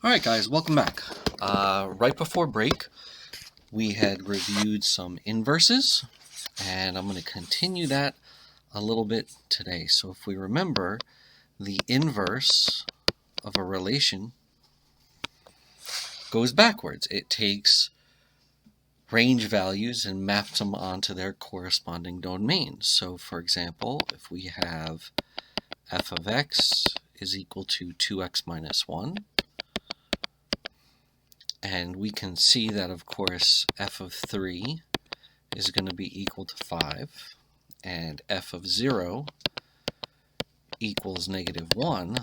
Alright guys, welcome back. Right before break, we had reviewed some inverses, and I'm going to continue that a little bit today. So if we remember, the inverse of a relation goes backwards. It takes range values and maps them onto their corresponding domains. So for example, if we have f of x is equal to 2x minus 1, and we can see that, of course, f of 3 is going to be equal to 5, and f of 0 equals negative 1.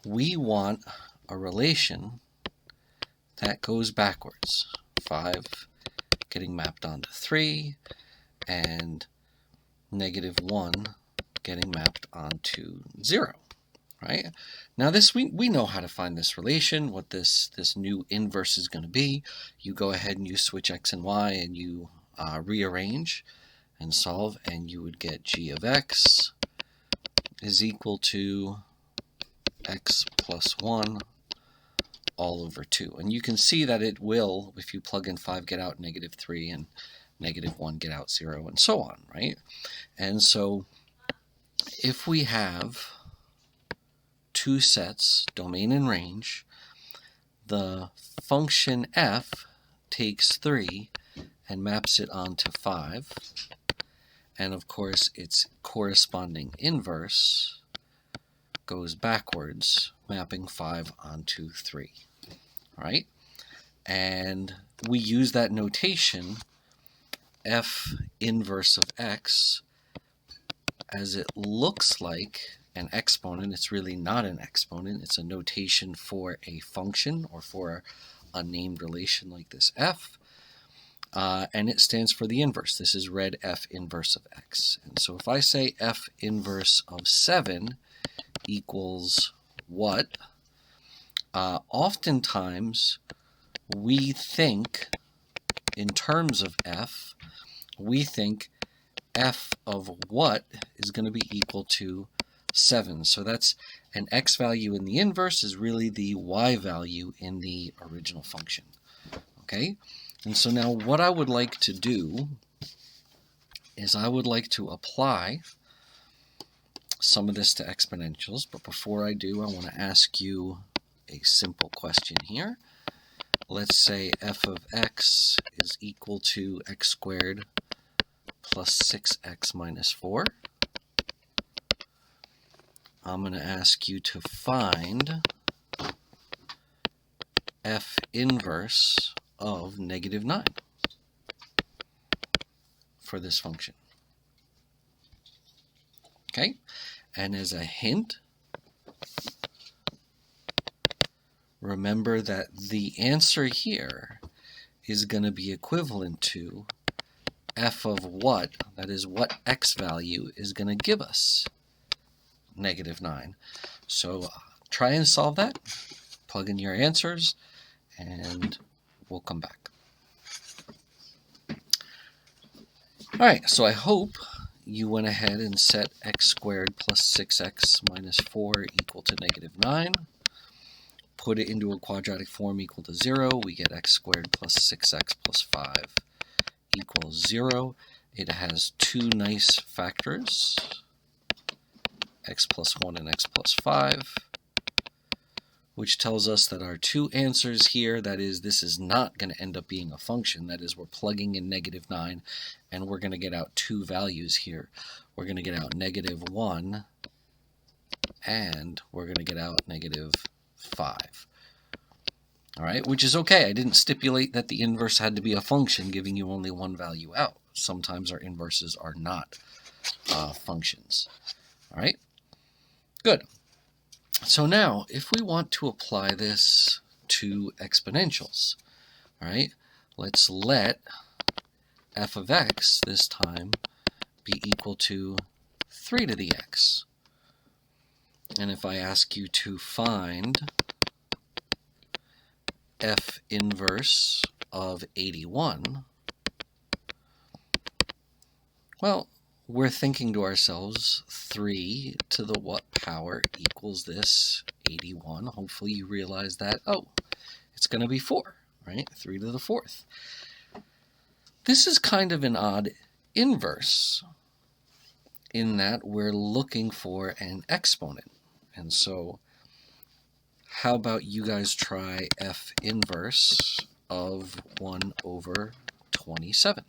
We want a relation that goes backwards. 5 getting mapped onto 3, and negative 1 getting mapped onto 0. Right? Now this we know how to find this relation, what this new inverse is going to be. You go ahead and you switch x and y and you rearrange and solve, and you would get g of x is equal to x plus 1 all over 2. And you can see that it will, if you plug in 5, get out negative 3, and negative 1 get out 0, and so on, right? And so if we have two sets, domain and range, the function f takes 3 and maps it onto 5, and of course its corresponding inverse goes backwards, mapping 5 onto 3. All right? And we use that notation, f inverse of x, as it looks like an exponent. It's really not an exponent. It's a notation for a function or for a named relation like this f. And it stands for the inverse. This is read f inverse of x. And so if I say f inverse of 7 equals what, oftentimes we think in terms of f, we think f of what is going to be equal to 7. So that's an x value in the inverse is really the y value in the original function. Okay? And so now what I would like to do is I would like to apply some of this to exponentials. But before I do, I want to ask you a simple question here. Let's say f of x is equal to x squared plus 6x minus 4. I'm going to ask you to find f inverse of negative 9 for this function. Okay? And as a hint, remember that the answer here is going to be equivalent to f of what, that is what x value is going to give us negative 9. So try and solve that, plug in your answers, and we'll come back. Alright, so I hope you went ahead and set x squared plus 6x minus 4 equal to negative 9. Put it into a quadratic form equal to 0. We get x squared plus 6x plus 5 equals 0. It has two nice factors, x plus 1 and x plus 5, which tells us that our two answers here, that is, this is not going to end up being a function. That is, we're plugging in negative 9, and we're going to get out two values here. We're going to get out negative 1, and we're going to get out negative 5. All right, which is okay. I didn't stipulate that the inverse had to be a function, giving you only one value out. Sometimes our inverses are not functions. All right, good. So now, if we want to apply this to exponentials, all right, let's let f of x this time be equal to 3 to the x. And if I ask you to find f inverse of 81, well, we're thinking to ourselves, 3 to the what power equals this 81? Hopefully you realize that, oh, it's going to be 4, right? 3 to the 4th. This is kind of an odd inverse in that we're looking for an exponent. And so how about you guys try f inverse of 1 over 27?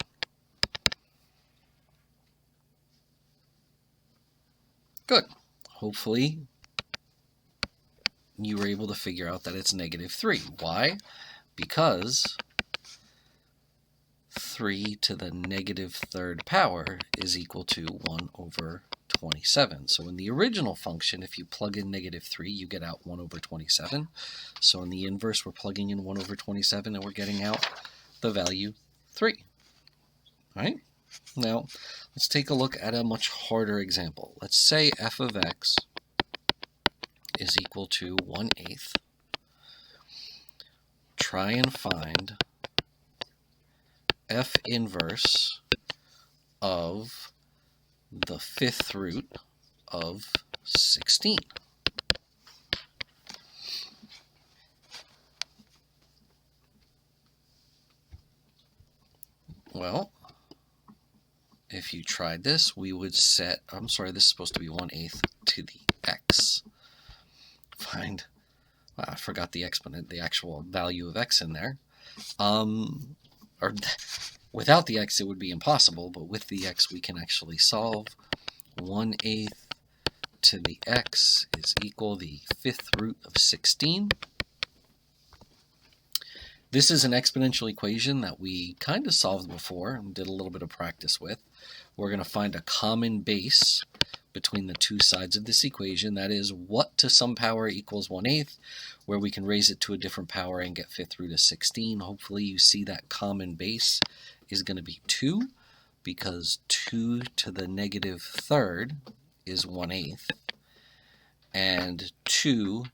Good. Hopefully you were able to figure out that it's -3. Why? Because 3 to the -3rd power is equal to 1 over 27. So in the original function, if you plug in -3, you get out 1 over 27. So in the inverse, we're plugging in 1 over 27, and we're getting out the value 3. All right? Now, let's take a look at a much harder example. Let's say f of x is equal to 1/8. Try and find f inverse of the 5th root of 16. Well, if you tried this, we would set, I'm sorry, this is supposed to be 1/8 to the x. Find, I forgot the exponent, the actual value of x in there. Or without the x, it would be impossible, but with the x, we can actually solve. 1/8 to the x is equal the 5th root of 16. This is an exponential equation that we kind of solved before and did a little bit of practice with. We're going to find a common base between the two sides of this equation. That is, what to some power equals 1/8, where we can raise it to a different power and get 5th root of 16. Hopefully you see that common base is going to be 2, because 2 to the -3rd is 1/8, and 2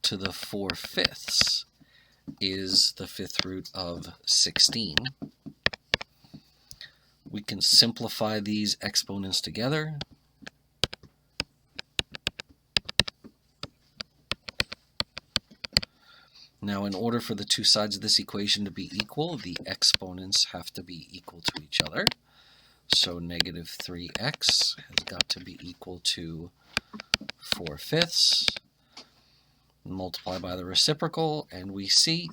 to the 4/5 is the 5th root of 16. We can simplify these exponents together. Now, in order for the two sides of this equation to be equal, the exponents have to be equal to each other. So -3x has got to be equal to 4/5. Multiply by the reciprocal, and we see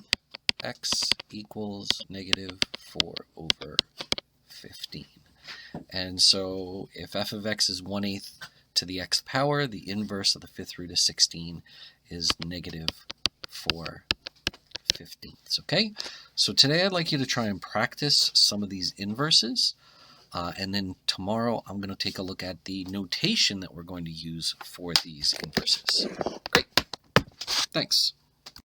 x equals -4 over 15. And so if f of x is 1/8 to the x power, the inverse of the 5th root of 16 is -4/15. Okay, so today I'd like you to try and practice some of these inverses, and then tomorrow I'm going to take a look at the notation that we're going to use for these inverses. Great, thanks.